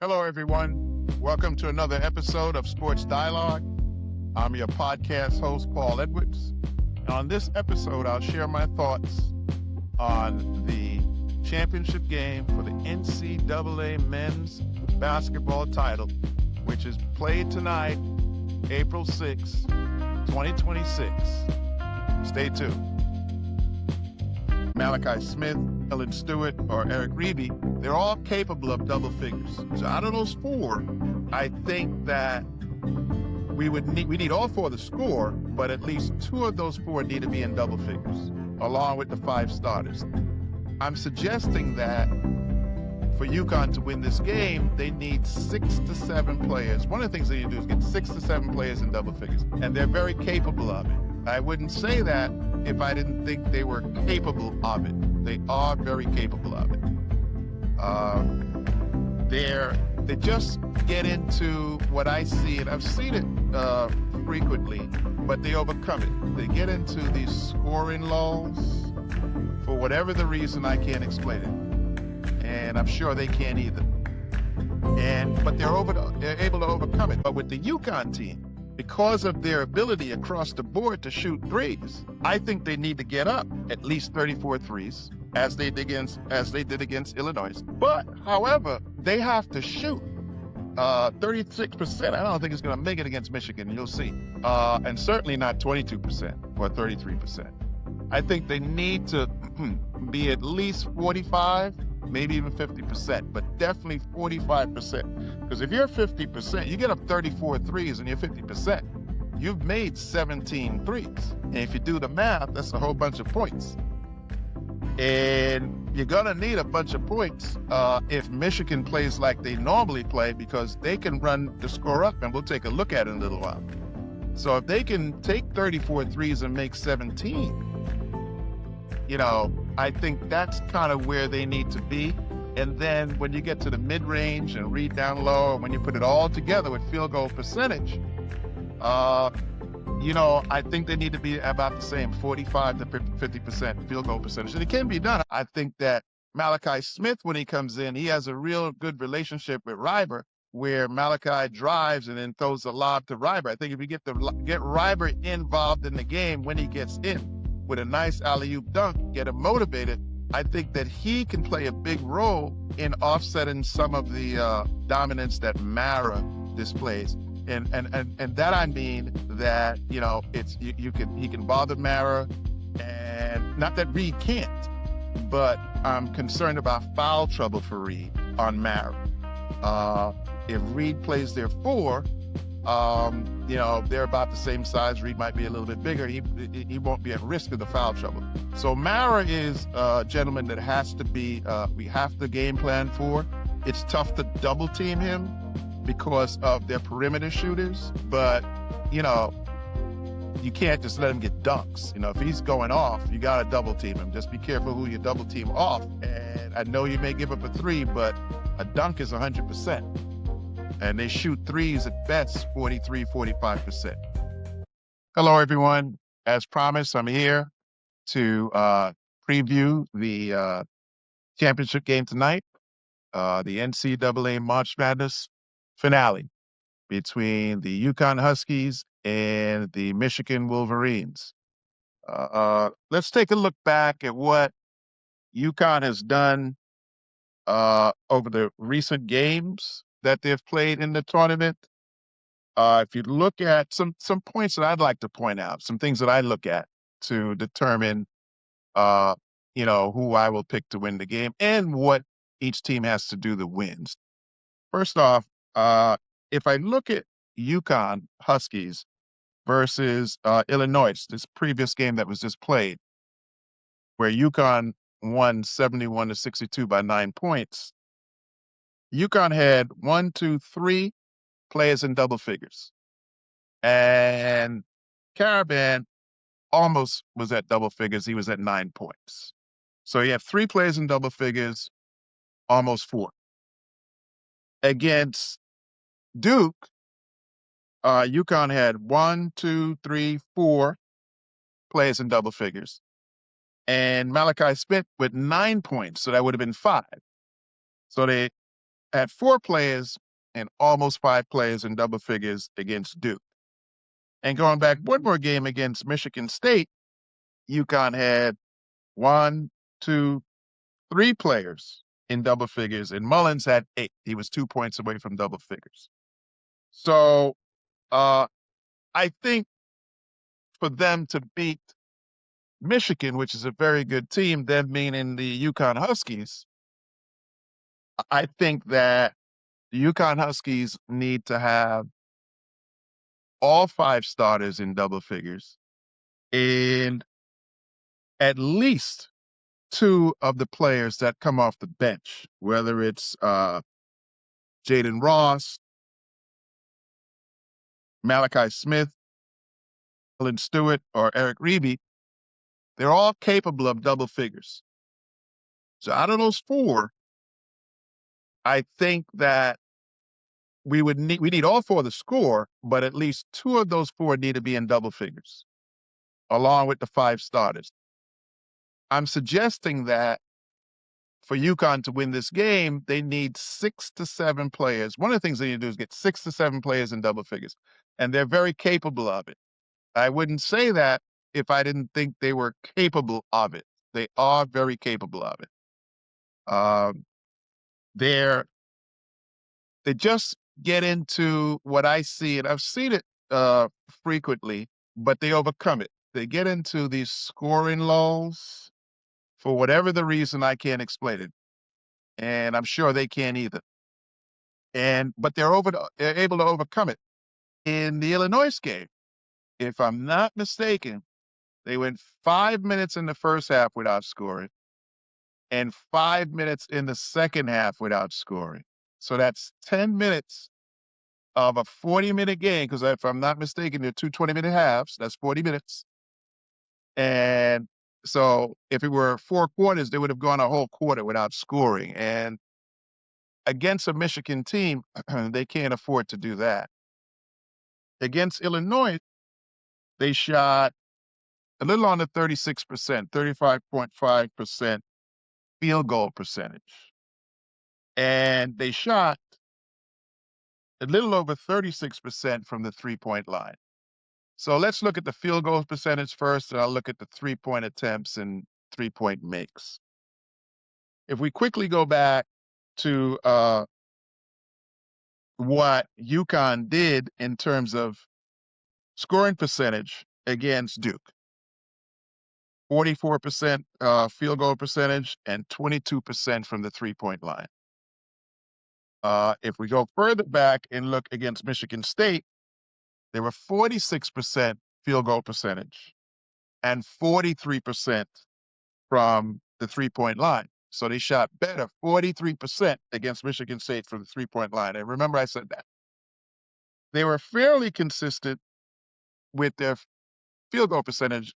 Hello, everyone. Welcome to another episode of Sports Dialogue. I'm your podcast host, Paul Edwards. And on this episode, I'll share my thoughts on the championship game for the NCAA men's basketball title, which is played tonight, April 6, 2026. Stay tuned. Malachi Smith, Ellen Stewart, or Eric Reeby, they're all capable of double figures. So out of those four, I think that we need all four to score, but at least two of those four need to be in double figures, along with the five starters. I'm suggesting that for UConn to win this game, they need 6 to 7 players. One of the things they need to do is get 6 to 7 players in double figures, and they're very capable of it. I wouldn't say that if I didn't think they were capable of it. They are very capable of it. They just get into what I see, and I've seen it frequently, but they overcome it. They get into these scoring lulls for whatever the reason. I can't explain it, and I'm sure they can't either. But they're able to overcome it. But with the UConn team, because of their ability across the board to shoot threes, I think they need to get up at least 34 threes, as they did against Illinois. But, however, they have to shoot 36%. I don't think it's going to make it against Michigan. You'll see. And certainly not 22% or 33%. I think they need to be at least 45, maybe even 50%, but definitely 45%. Because if you're 50%, you get up 34 threes and you're 50%. You've made 17 threes. And if you do the math, that's a whole bunch of points. And you're going to need a bunch of points if Michigan plays like they normally play, because they can run the score up, and we'll take a look at it in a little while. So if they can take 34 threes and make 17, I think that's kind of where they need to be. And then when you get to the mid-range and read down low, and when you put it all together with field goal percentage, I think they need to be about the same, 45 to 50% field goal percentage. And it can be done. I think that Malachi Smith, when he comes in, he has a real good relationship with Reiber, where Malachi drives and then throws a lob to Reiber. I think if you get Reiber involved in the game when he gets in with a nice alley-oop dunk, get him motivated, I think that he can play a big role in offsetting some of the dominance that Mara displays. And that I mean that, he can bother Mara, and not that Reed can't, but I'm concerned about foul trouble for Reed on Mara. If Reed plays their 4, they're about the same size. Reed might be a little bit bigger. He won't be at risk of the foul trouble. So Mara is a gentleman that we have to game plan for. It's tough to double team him because of their perimeter shooters, but you can't just let him get dunks. If he's going off, you got to double team him. Just be careful who you double team off. And I know you may give up a 3, but a dunk is 100%. And they shoot threes at best 43, 45%. Hello, everyone. As promised, I'm here to preview the championship game tonight, the NCAA March Madness finale between the UConn Huskies and the Michigan Wolverines. Let's take a look back at what UConn has done over the recent games that they've played in the tournament. If you look at some points that I'd like to point out, some things that I look at to determine, who I will pick to win the game and what each team has to do to win. First off, if I look at UConn Huskies versus Illinois, this previous game that was just played, where UConn won 71-62 by 9 points, UConn had 1, 2, 3 players in double figures. And Caravan almost was at double figures. He was at 9 points. So you have 3 players in double figures, almost 4. Against Duke, UConn had 1, 2, 3, 4 players in double figures. And Malachi Smith with 9 points, so that would have been 5. So they had 4 players and almost 5 players in double figures against Duke. And going back one more game against Michigan State, UConn had 1, 2, 3 players in double figures, and Mullins had 8. He was 2 points away from double figures. So uh, I think for them to beat Michigan, which is a very good team, them meaning the UConn Huskies, I think that the UConn Huskies need to have all 5 starters in double figures and at least 2 of the players that come off the bench, whether it's Jaden Ross, Malachi Smith, Alan Stewart, or Eric Reeby. They're all capable of double figures. So out of those 4, I think that we need all 4 to score, but at least 2 of those 4 need to be in double figures, along with the 5 starters. I'm suggesting that for UConn to win this game, they need 6 to 7 players. One of the things they need to do is get 6 to 7 players in double figures, and they're very capable of it. I wouldn't say that if I didn't think they were capable of it. They are very capable of it. They're they just get into what I see, and I've seen it frequently, but they overcome it. They get into these scoring lulls for whatever the reason. I can't explain it, and I'm sure they can't either. But they're able to overcome it. In the Illinois game, if I'm not mistaken, they went 5 minutes in the first half without scoring and 5 minutes in the second half without scoring. So that's 10 minutes of a 40-minute game, because if I'm not mistaken, they're 2 20-minute halves. That's 40 minutes. And so if it were 4 quarters, they would have gone a whole quarter without scoring. And against a Michigan team, they can't afford to do that. Against Illinois, they shot a little under 36%, 35.5% field goal percentage. And they shot a little over 36% from the 3-point line. So let's look at the field goal percentage first, and I'll look at the 3-point attempts and 3-point makes. If we quickly go back to what UConn did in terms of scoring percentage against Duke, 44% field goal percentage and 22% from the 3-point line. If we go further back and look against Michigan State, they were 46% field goal percentage and 43% from the 3-point line. So they shot better, 43% against Michigan State from the 3-point line. And remember, I said that. They were fairly consistent with their field goal percentage,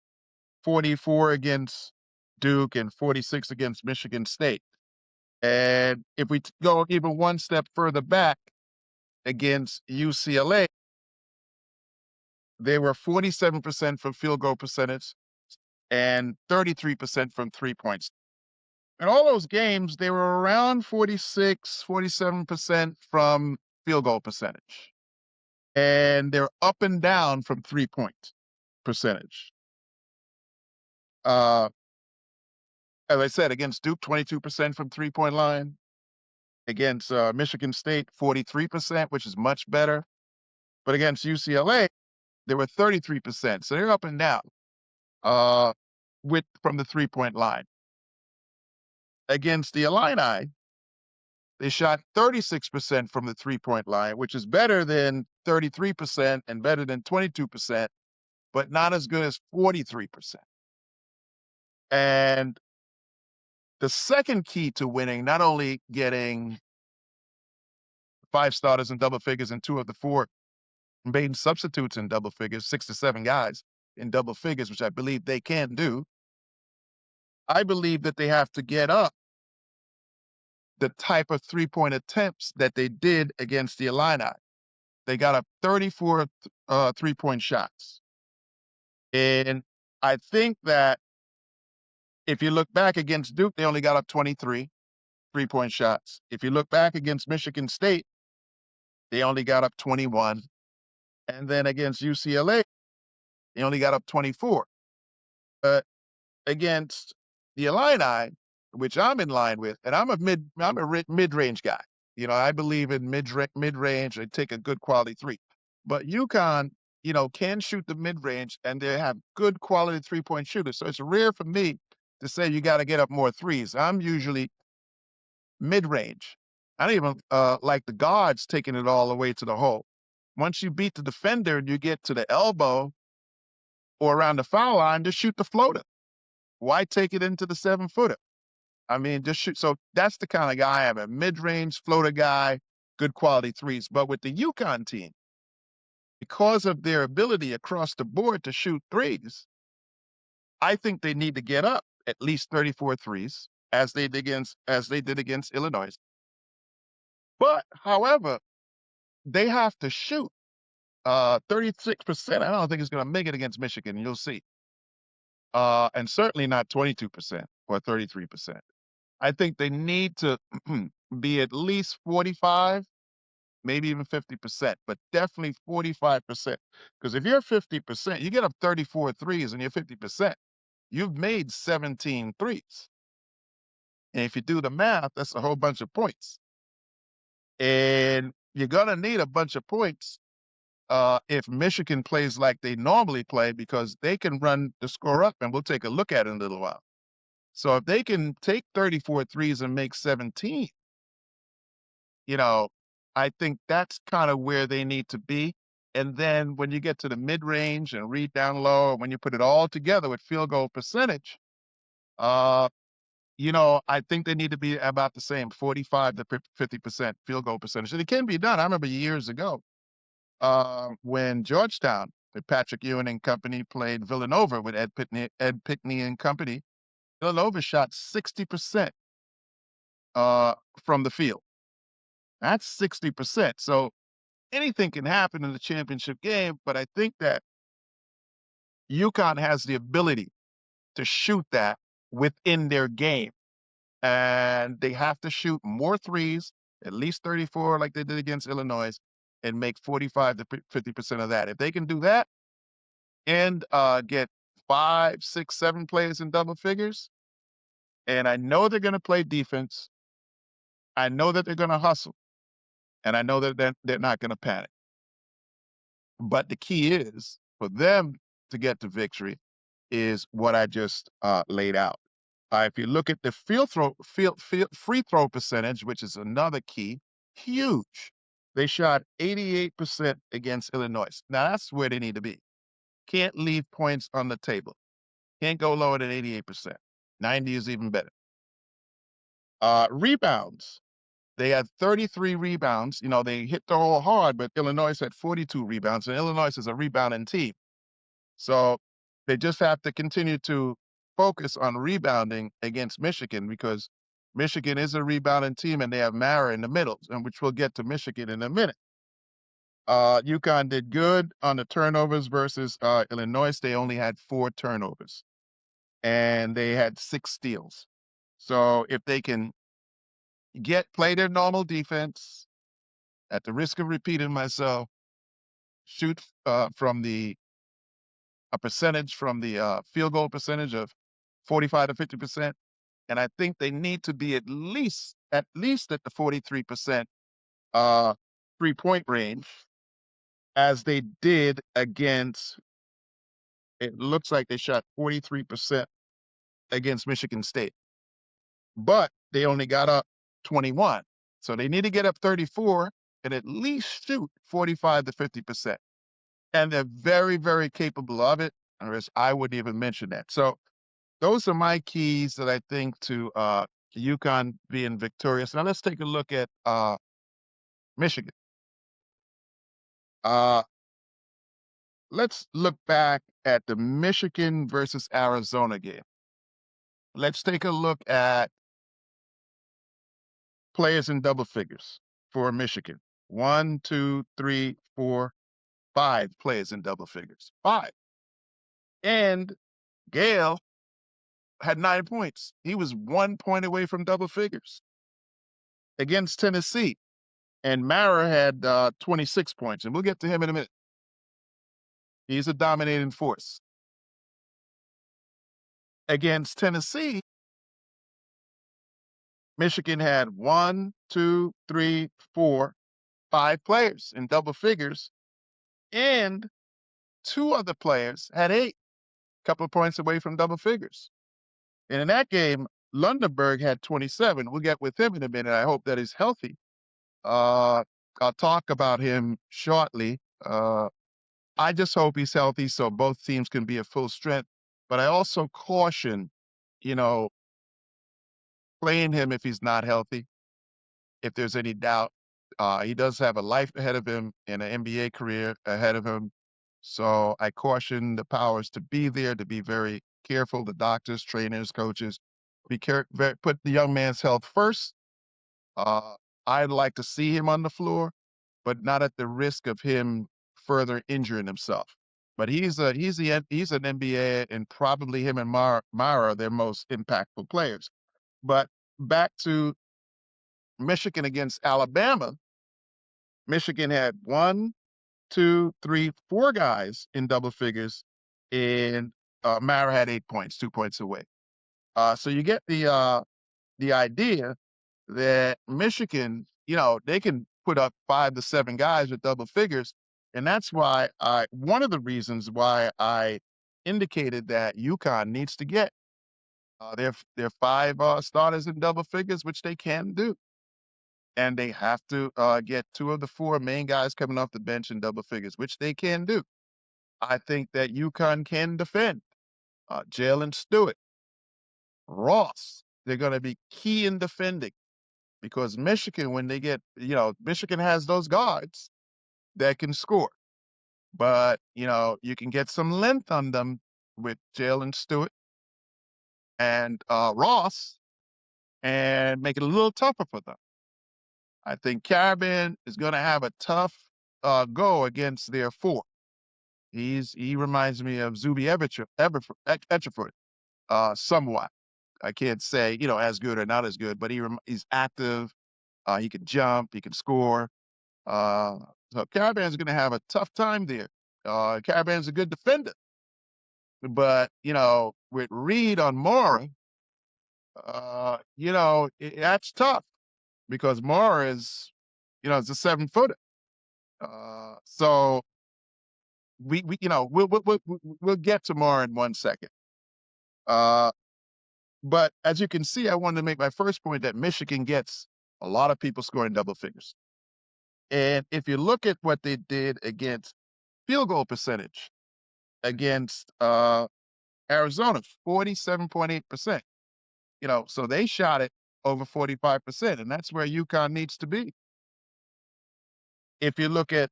44 against Duke and 46 against Michigan State. And if we go even one step further back against UCLA, they were 47% from field goal percentage and 33% from 3 points. In all those games, they were around 46, 47% from field goal percentage. And they're up and down from 3-point percentage. As I said, against Duke, 22% from 3-point line. Against Michigan State, 43%, which is much better. But against UCLA, they were 33%. So they're up and down from the 3-point line. Against the Illini, they shot 36% from the 3-point line, which is better than 33% and better than 22%, but not as good as 43%. And the second key to winning, not only getting 5 starters in double figures and 2 of the 4 main substitutes in double figures, 6 to 7 guys in double figures, which I believe they can do, I believe that they have to get up the type of 3-point attempts that they did against the Illini. They got up 34 3-point shots. And I think that if you look back against Duke, they only got up 23. 3-point shots. If you look back against Michigan State, they only got up 21. And then against UCLA, they only got up 24. But against the Illini, which I'm in line with, and I'm a mid-range guy. I believe in mid-range and take a good quality three. But UConn, can shoot the mid-range, and they have good quality 3-point shooters. So it's rare for me to say you got to get up more threes. I'm usually mid-range. I don't even like the guards taking it all the way to the hole. Once you beat the defender and you get to the elbow or around the foul line, just shoot the floater. Why take it into the 7-footer? I mean, just shoot. So that's the kind of guy I am, a mid-range floater guy, good quality threes. But with the UConn team, because of their ability across the board to shoot threes, I think they need to get up at least 34 threes as they did against Illinois. But however, they have to shoot 36%. I don't think it's going to make it against Michigan. You'll see. And certainly not 22% or 33%. I think they need to be at least 45, maybe even 50%, but definitely 45%. Because if you're 50%, you get up 34 threes and you're 50%, you've made 17 threes. And if you do the math, that's a whole bunch of points. And you're going to need a bunch of points if Michigan plays like they normally play, because they can run the score up, and we'll take a look at it in a little while. So if they can take 34 threes and make 17, I think that's kind of where they need to be. And then when you get to the mid-range and read down low, when you put it all together with field goal percentage, I think they need to be about the same, 45 to 50% field goal percentage. And it can be done. I remember years ago when Georgetown, with Patrick Ewing and company, played Villanova with Ed Pinckney and company. Villanova shot 60% from the field. That's 60%. So anything can happen in the championship game, but I think that UConn has the ability to shoot that within their game. And they have to shoot more threes, at least 34 like they did against Illinois, and make 45 to 50% of that. If they can do that and get 5, 6, 7 players in double figures, and I know they're going to play defense, I know that they're going to hustle, and I know that they're not going to panic. But the key is for them to get to victory is what I just laid out. If you look at the free throw percentage, which is another key, huge. They shot 88% against Illinois. Now that's where they need to be. Can't leave points on the table. Can't go lower than 88%. 90 is even better. Rebounds. They had 33 rebounds. They hit the hole hard, but Illinois had 42 rebounds, and Illinois is a rebounding team. So they just have to continue to focus on rebounding against Michigan, because Michigan is a rebounding team, and they have Mara in the middle, and which we'll get to Michigan in a minute. UConn did good on the turnovers versus Illinois. They only had 4 turnovers, and they had 6 steals. So if they can play their normal defense, at the risk of repeating myself, shoot from a percentage from the field goal percentage of 45 to 50%. And I think they need to be at least at the 43% 3-point range, as they did against, it looks like they shot 43% against Michigan State. But they only got up 21. So they need to get up 34 and at least shoot 45 to 50%. And they're very, very capable of it. Or as I wouldn't even mention that. So those are my keys that I think to UConn being victorious. Now let's take a look at Michigan. Let's look back at the Michigan versus Arizona game. Let's take a look at players in double figures for Michigan. 1, 2, 3, 4, 5 players in double figures. 5. And Gale had 9 points. He was 1 point away from double figures. against Tennessee, and Mara had 26 points, and we'll get to him in a minute. He's a dominating force. Against Tennessee, Michigan had one, two, three, four, five players in double figures, and two other players had eight, a couple of points away from double figures. And in that game, Lundenberg had 27. We'll get with him in a minute. I hope that he's healthy. Uh, I'll talk about him shortly. I just hope he's healthy so both teams can be at full strength. But I also caution, you know, playing him if he's not healthy, if there's any doubt. He does have a life ahead of him and an NBA career ahead of him. So I caution the powers to be there to be very careful, the doctors, trainers, coaches, be careful, put the young man's health first. Uh, I'd like to see him on the floor, but not at the risk of him further injuring himself. But he's an NBA, and probably him and Mara are their most impactful players. But back to Michigan against Alabama, Michigan had one, two, three, four guys in double figures, and Mara had 8 points, 2 points away. So you get the idea that Michigan, they can put up 5 to 7 guys with double figures, and that's why one of the reasons why I indicated that UConn needs to get their 5 starters in double figures, which they can do. And they have to get 2 of the 4 main guys coming off the bench in double figures, which they can do. I think that UConn can defend. Jalen Stewart, Ross, they're going to be key in defending because Michigan, when they get, Michigan has those guards that can score. But, you can get some length on them with Jalen Stewart and Ross and make it a little tougher for them. I think Carabin is going to have a tough go against their 4. He reminds me of Zuby Ejiofor, somewhat. I can't say as good or not as good, but he's active. He can jump. He can score. So Caravan's going to have a tough time there. Caravan's a good defender, but with Reed on Mora, that's tough because Mora is a 7-footer. So we'll get to Mora in 1 second. But as you can see, I wanted to make my first point that Michigan gets a lot of people scoring double figures. And if you look at what they did against field goal percentage against Arizona, 47.8%. So they shot it over 45%, and that's where UConn needs to be. If you look at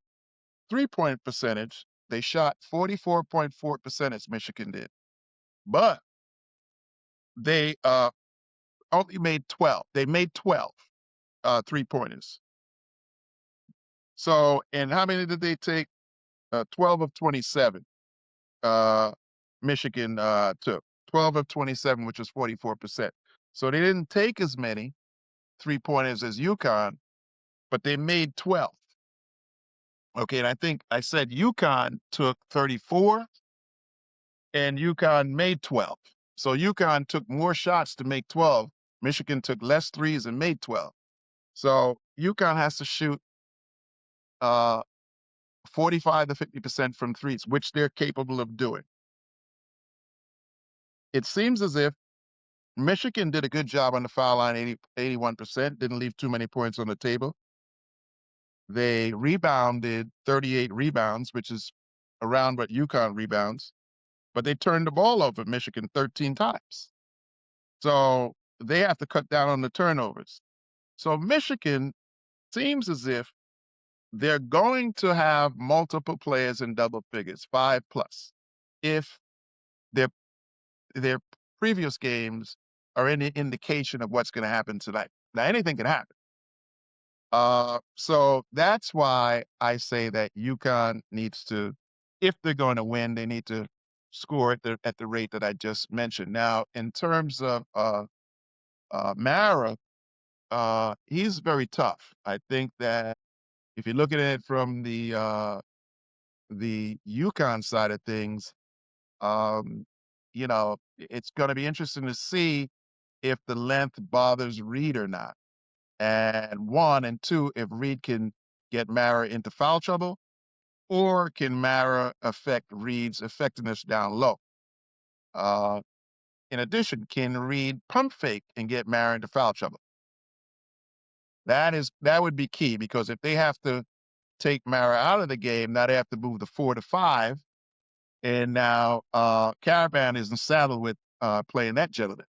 3-point percentage, they shot 44.4% as Michigan did. But they only made 12. They made 12 3-pointers. So, and how many did they take? 12 of 27. Michigan took 12 of 27, which was 44%. So they didn't take as many 3-pointers as UConn, but they made 12. Okay, and I think I said UConn took 34 and UConn made 12. So UConn took more shots to make 12. Michigan took less threes and made 12. So UConn has to shoot 45 to 50% from threes, which they're capable of doing. It seems as if Michigan did a good job on the foul line, 81%, didn't leave too many points on the table. They rebounded 38 rebounds, which is around what UConn rebounds, but they turned the ball over Michigan 13 times. So they have to cut down on the turnovers. So Michigan seems as if they're going to have multiple players in double figures, 5 plus, if their previous games are any indication of what's going to happen tonight. Now, anything can happen. So that's why I say that UConn needs to, if they're going to win, they need to score at the rate that I just mentioned. Now, in terms of Mara, he's very tough. I think that if you look at it from the UConn side of things, um, it's going to be interesting to see if the length bothers Reed or not. And one and two, if Reed can get Mara into foul trouble, or can Mara affect Reed's effectiveness down low? Uh, in addition, can Reed pump fake and get Mara into foul trouble? That would be key because if they have to take Mara out of the game, now they have to move the 4 to 5, and now Caravan isn't saddled with playing that gentleman.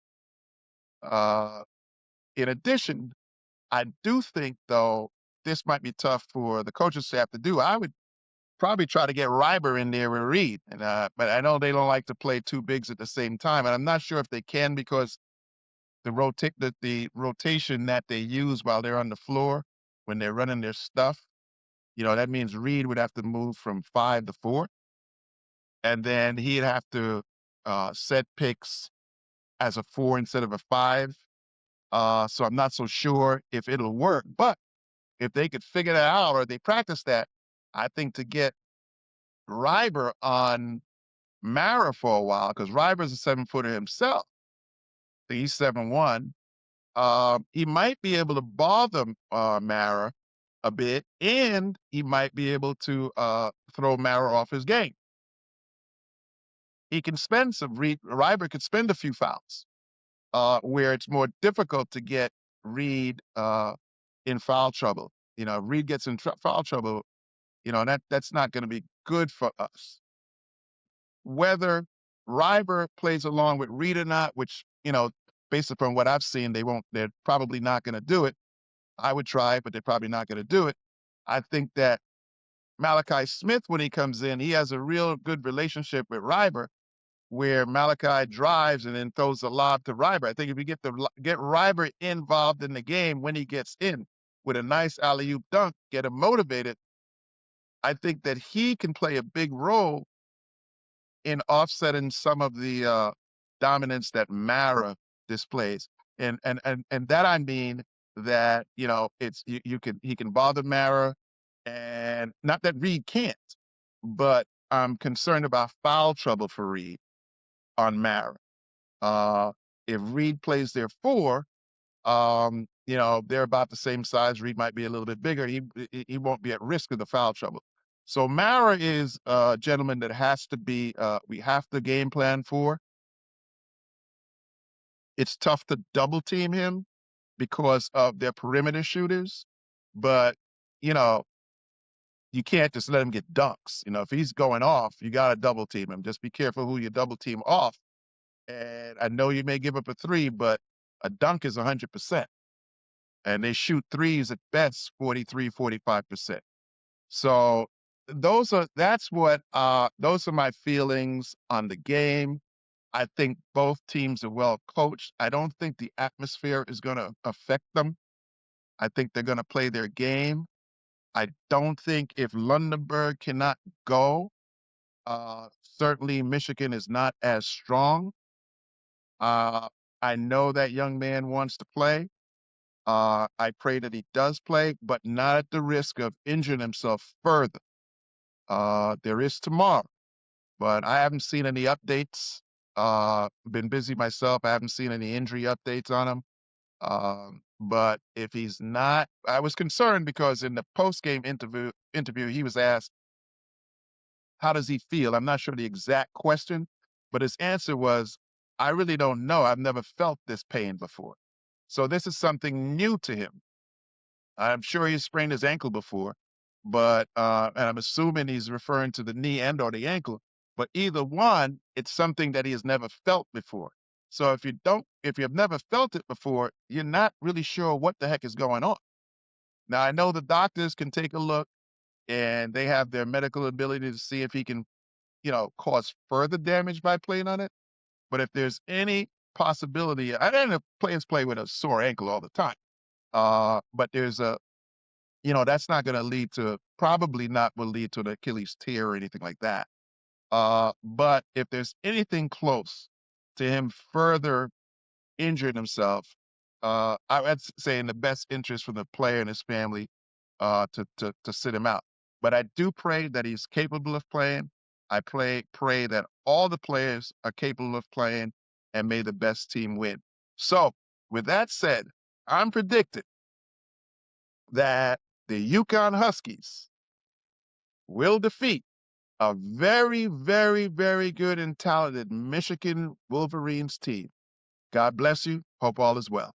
Uh, in addition, I do think though this might be tough for the coaching staff to do. I would probably try to get Reiber in there with Reed, and but I know they don't like to play two bigs at the same time, and I'm not sure if they can because the rotation that they use while they're on the floor when they're running their stuff, that means Reed would have to move from 5 to 4, and then he'd have to set picks as a 4 instead of a 5. So I'm not so sure if it'll work, but if they could figure that out or they practice that, I think to get Reiber on Mara for a while, because Reiber's a 7-footer himself. He's 7'1". He might be able to bother Mara a bit, and he might be able to throw Mara off his game. He can spend Reiber could spend a few fouls, where it's more difficult to get Reed in foul trouble. If Reed gets in foul trouble, that's not going to be good for us. Whether Reiber plays along with Reed or not, which, based upon what I've seen, they're probably not going to do it. I would try it, but they're probably not going to do it. I think that Malachi Smith, when he comes in, he has a real good relationship with Reiber, where Malachi drives and then throws the lob to Reiber. I think if you get Reiber involved in the game when he gets in with a nice alley-oop dunk, get him motivated, I think that he can play a big role in offsetting some of the dominance that Mara displays. And that I mean that, it's he can bother Mara, and not that Reed can't, but I'm concerned about foul trouble for Reed on Mara. If Reed plays their 4, they're about the same size. Reed might be a little bit bigger. He won't be at risk of the foul trouble. So Mara is a gentleman that we have to game plan for. It's tough to double team him because of their perimeter shooters, but you know, you can't just let him get dunks. If he's going off, you got to double team him. Just be careful who you double team off. And I know you may give up a 3, but a dunk is 100%. And they shoot threes at best 43, 45%. So those are my feelings on the game. I think both teams are well coached. I don't think the atmosphere is going to affect them. I think they're going to play their game. I don't think if Lundenberg cannot go, certainly Michigan is not as strong. I know that young man wants to play. I pray that he does play, but not at the risk of injuring himself further. There is tomorrow, but I haven't seen any updates. Been busy myself. I haven't seen any injury updates on him. But if he's not, I was concerned because in the post-game interview, he was asked, how does he feel? I'm not sure the exact question, but his answer was, I really don't know. I've never felt this pain before. So this is something new to him. I'm sure he sprained his ankle before, but and I'm assuming he's referring to the knee and or the ankle. But either one, it's something that he has never felt before. So if you've never felt it before, you're not really sure what the heck is going on. Now I know the doctors can take a look and they have their medical ability to see if he can, cause further damage by playing on it. But if there's any possibility, I don't know if players play with a sore ankle all the time. But there's that's not going to probably not will lead to an Achilles tear or anything like that. But if there's anything close to him further injuring himself, I would say in the best interest for the player and his family to sit him out. But I do pray that he's capable of playing. Pray that all the players are capable of playing, and may the best team win. So, with that said, I'm predicting that the UConn Huskies will defeat a very, very, very good and talented Michigan Wolverines team. God bless you. Hope all is well.